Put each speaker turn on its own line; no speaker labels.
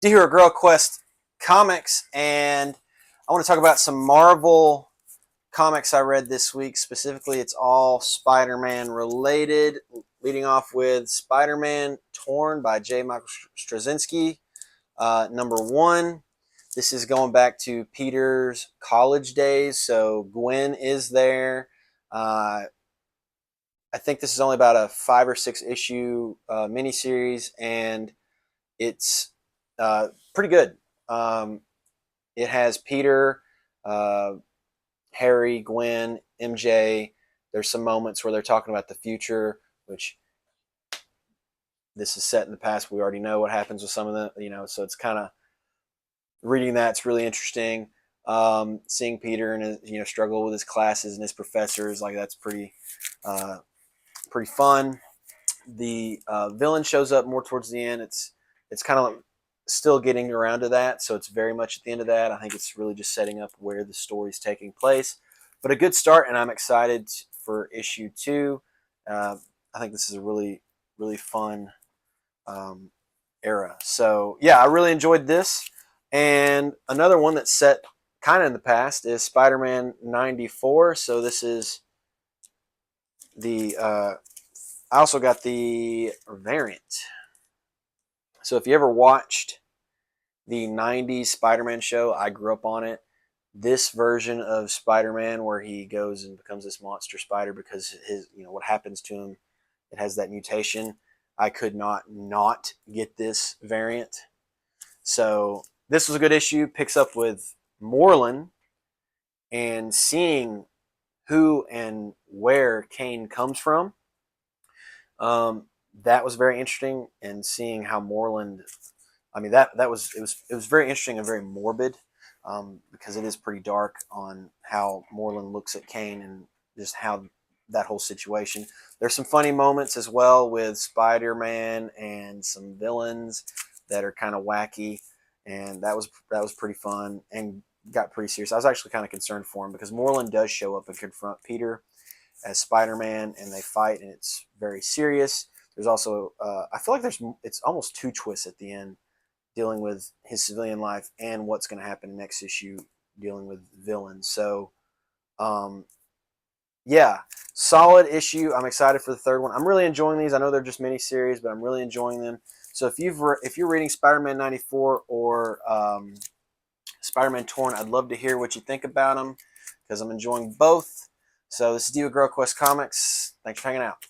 Do Hero Girl Quest comics, and I want to talk about some Marvel comics I read this week. Specifically, it's all Spider-Man related. Leading off with Spider-Man Torn by J. Michael Straczynski, number one. This is going back to Peter's college days, so Gwen is there. Uh, I think this is only about a 5 or 6 issue miniseries, and it's pretty good. Um, it has Peter, uh, Harry, Gwen, MJ. There's some moments where they're talking about the future, which this is set in the past. We already know what happens with some of them, so it's kind of reading that's really interesting. Seeing Peter and his, struggle with his classes and his professors, like that's uh, pretty fun. The villain shows up more towards the end. It's kind of still getting around to that, so it's very much at the end of that. I think it's really just setting up where the story's taking place, but a good start, and I'm excited for issue two. Uh, I think this is a really fun um, era. So yeah, I really enjoyed this. And another one that's set kind of in the past is Spider-Man 94. So this is the I also got the variant. So if you ever watched the 90s Spider-Man show, I grew up on it. This version of Spider-Man where he goes and becomes this monster spider because his, what happens to him, it has that mutation. I could not get this variant. So this was a good issue. Picks up with Moreland and seeing who and where Kane comes from. Um, that was very interesting, and seeing how Moreland. I mean that was it was very interesting and very morbid, because it is pretty dark on how Moreland looks at Kane and just how that whole situation. There's some funny moments as well with Spider-Man and some villains that are kind of wacky, and that was pretty fun and got pretty serious. I was actually kind of concerned for him because Moreland does show up and confront Peter as Spider-Man, and they fight, and it's very serious. There's also I feel like it's almost two twists at the end, dealing with his civilian life and what's going to happen next issue, dealing with villains. So um, yeah, solid issue. I'm excited for the third one. I'm really enjoying these. I know they're just mini series, but I'm really enjoying them. So if you're reading Spider-Man 94 or Spider-Man Torn, I'd love to hear what you think about them because I'm enjoying both. So this is Dio Girl Quest Comics. Thanks for hanging out.